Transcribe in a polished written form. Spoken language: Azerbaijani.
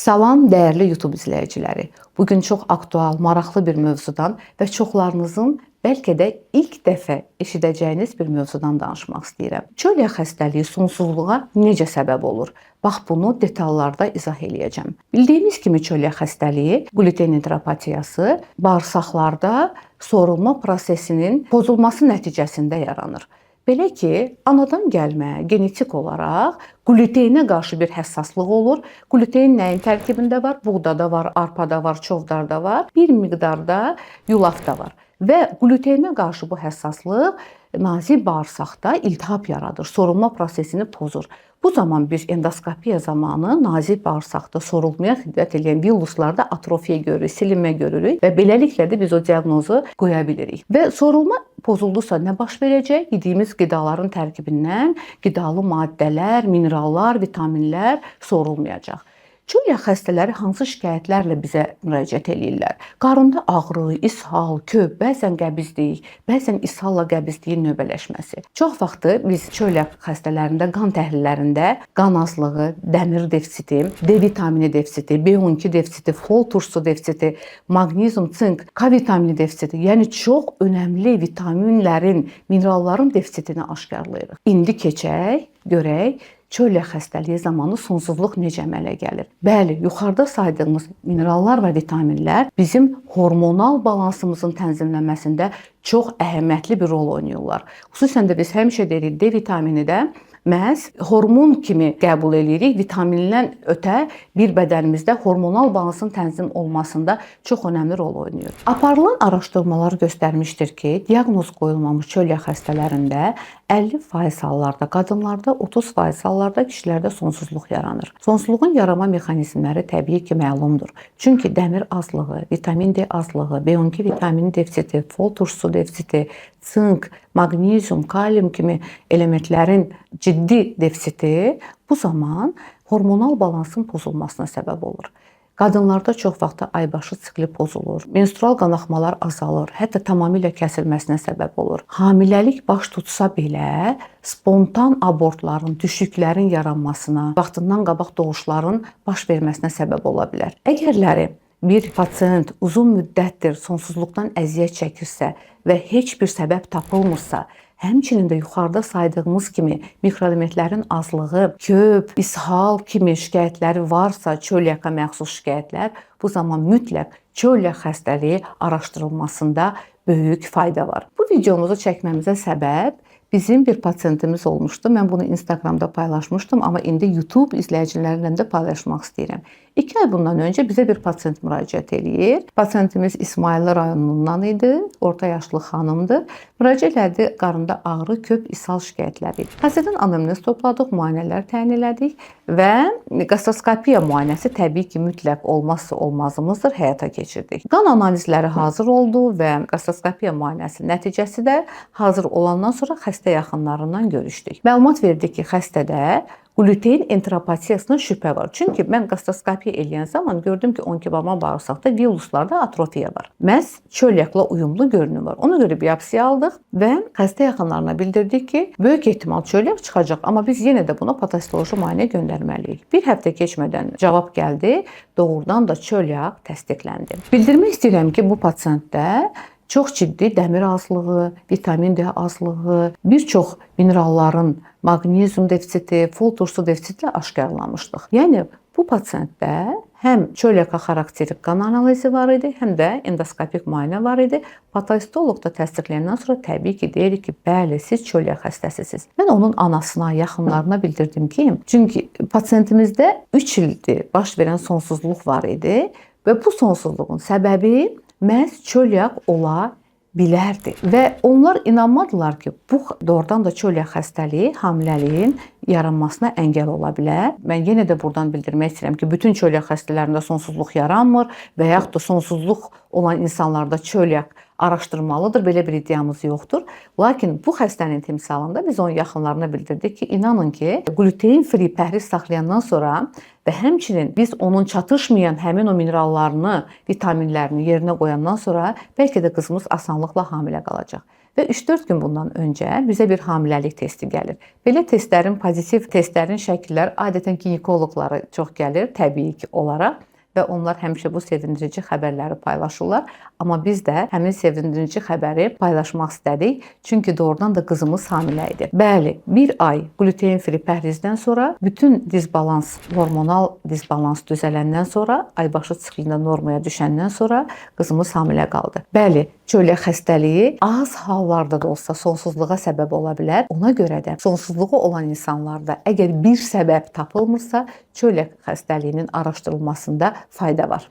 Salam dəyərli YouTube izləyiciləri. Bugün çox aktual, maraqlı bir mövzudan və çoxlarınızın bəlkə də ilk dəfə eşidəcəyiniz bir mövzudan danışmaq istəyirəm. Çölyak xəstəliyi sonsuzluğa necə səbəb olur? Bax bunu detallarda izah eləyəcəm. Bildiyimiz kimi çölyak xəstəliyi, gluten enteropatiyası bağırsaqlarda sorulma prosesinin pozulması nəticəsində yaranır. Belə ki, anadan gəlmə, genetik olaraq glutenə qarşı bir həssaslıq olur. Gluten nəyin tərkibində var? Buğdada var, arpada var, çovdarda var, bir miqdarda yulafda var. Və glutenə qarşı bu həssaslıq nazik bağırsaqda iltihab yaradır, sorulma prosesini pozur. Bu zaman biz endoskopiya zamanı nazik bağırsaqda sorulmaya xidmət edən villuslarda atrofiya görürük, silinmə görürük və beləliklə də biz o diaqnozu qoya bilirik. Və sorulma pozuldusa nə baş verəcək? Yediyimiz qidaların tərkibindən qidalı maddələr, minerallar, vitaminlər sorulmayacaq. Çölyak xəstələri hansı şikayətlərlə bizə müraciət edirlər? Qarında ağrı, ishal, köp, bəzən qəbizlik, bəzən ishalla qəbizliyin növbələşməsi. Çox vaxtı biz çölyak xəstələrində qan təhlillərində qan azlığı, dəmir defisiti, D vitamini defisiti, B12 defisiti, fol turşusu defisiti, maqnezium, sink, K vitamini defisiti, yəni çox önəmli vitaminlərin, mineralların defisitini aşkarlayırıq. İndi keçək, görək çölyak xəstəliyi zamanı sonsuzluq necə əmələ gəlir? Bəli, yuxarıda saydığımız minerallar və vitaminlər bizim hormonal balansımızın tənzimlənməsində çox əhəmiyyətli bir rol oynayırlar. Xüsusən də biz həmişə deyirik, D vitamini də məhz hormon kimi qəbul edirik. Vitamindən ötə bir bədənimizdə hormonal balansın tənzim olmasında çox önəmli rol oynayır. Aparılan araşdırmalar göstərmişdir ki, diaqnoz qoyulmamış çölyak xəstələrində 50% hallarda qadınlarda, 30% hallarda kişilərdə sonsuzluq yaranır. Sonsuzluğun yaranma mexanizmləri təbii ki, məlumdur. Çünki dəmir azlığı, vitamin D azlığı, B12 vitamini defisiti, fol turşusu defisiti, sink, maqnezium, kalium kimi elementlərin ciddi defisiti bu zaman hormonal balansın pozulmasına səbəb olur. Qadınlarda çox vaxt aybaşı sikli pozulur, menstrual qanaxmalar azalır, hətta tamamilə kəsilməsinə səbəb olur. Hamiləlik baş tutsa belə spontan abortların, düşüklərin yaranmasına, vaxtından qabaq doğuşların baş verməsinə səbəb ola bilər. Əgərləri bir pasiyent uzun müddətdir sonsuzluqdan əziyyət çəkirsə və heç bir səbəb tapılmırsa, həmçinin də yuxarıda saydığımız kimi mikroelementlərin azlığı, köp, ishal kimi şikayətləri varsa, çölyaka məxsus şikayətlər, bu zaman mütləq çölyak xəstəliyi araşdırılmasında böyük fayda var. Bu videomuzu çəkməmizə səbəb bizim bir pasiyentimiz olmuşdu. Mən bunu Instagramda paylaşmışdım, amma indi YouTube izləyicilərlə də paylaşmaq istəyirəm. 2 ay bundan öncə bizə bir pasiyent müraciət edir. Pasiyentimiz İsmayıllı rayonundan idi, orta yaşlı xanımdır. Müraciət etdi, qarında ağrı, köp, ishal şikayətləri. Pasiyentin anamnez topladıq, müayinələr təyin elədik və qastoskopiya müayinəsi təbii ki, mütləq olmazsa olmazımızdır, həyata keçirdik. Qan analizləri hazır oldu və qastoskopiya müayinəsi nəticəsi də hazır olandan sonra xəstə yaxınlarından görüşdük. Məlumat verdi ki, xəstədə gluten enteropatiyasına şübhə var. Çünki mən qastoskopiya eləyən zaman gördüm ki, onkibama bağırsaqda villuslarda atrofiya var. Məhz çölyakla uyumlu görünüm var. Ona görə biopsiya aldıq və xəstə yaxınlarına bildirdik ki, böyük ehtimal çölyak çıxacaq, amma biz yenə də buna patoloji müayinəyə göndərməliyik. Bir həftə keçmədən cavab gəldi, doğrudan da çölyak təsdiqləndi. Bildirmək istəyirəm ki, bu pasiyentdə çox ciddi dəmir azlığı, vitamin D azlığı, bir çox mineralların maqnezium defisiti, fol turşusu defisitlə aşkarlamışdıq. Yəni bu pasiyentdə həm çölyaka xarakterik qan analizi var idi, həm də endoskopik müayinə var idi. Patolog da təsdiqləyəndən sonra təbii ki, deyirik ki, bəli, siz çölyak xəstəsisiniz. Mən onun anasına, yaxınlarına bildirdim ki, çünki pasiyentimizdə 3 ildir baş verən sonsuzluq var idi və bu sonsuzluğun səbəbi məhz çölyak ola bilərdi. Və onlar inanmadılar ki, bu doğrudan da çölyak xəstəliyi hamiləliyin yaranmasına əngəl ola bilər. Mən yenə də buradan bildirmək istəyirəm ki, bütün çölyak xəstələrində sonsuzluq yaranmır və yaxud da sonsuzluq olan insanlarda çölyak araşdırmalıdır. Belə bir iddiamız yoxdur. Lakin bu xəstənin timsalında biz onun yaxınlarına bildirdik ki, inanın ki, gluten free pəhriz saxlayandan sonra və həmçinin biz onun çatışmayan həmin o minerallarını, vitaminlərini yerinə qoyandan sonra bəlkə də qızımız asanlıqla hamilə qalacaq. və 3-4 gün bundan öncə bizə bir hamiləlik testi gəlir. Belə testlərin, pozitiv testlərin şəkilləri adətən ginekoloqlara çox gəlir, təbii ki, olaraq və onlar həmişə bu sevindirici xəbərləri paylaşırlar. Amma biz də həmin sevindirici xəbəri paylaşmaq istədik, çünki doğrudan da qızımız hamilə idi. Bəli, 1 ay gluten-free pəhrizdən sonra bütün disbalans, hormonal disbalans düzələndən sonra, aybaşı siklində normaya düşəndən sonra qızımız hamilə qaldı. Bəli, çölyak xəstəliyi az hallarda da olsa sonsuzluğa səbəb ola bilər. Ona görə də sonsuzluğu olan insanlarda əgər bir səbəb tapılmırsa, çölyak xəstəliyinin araşdırılmasında fayda var.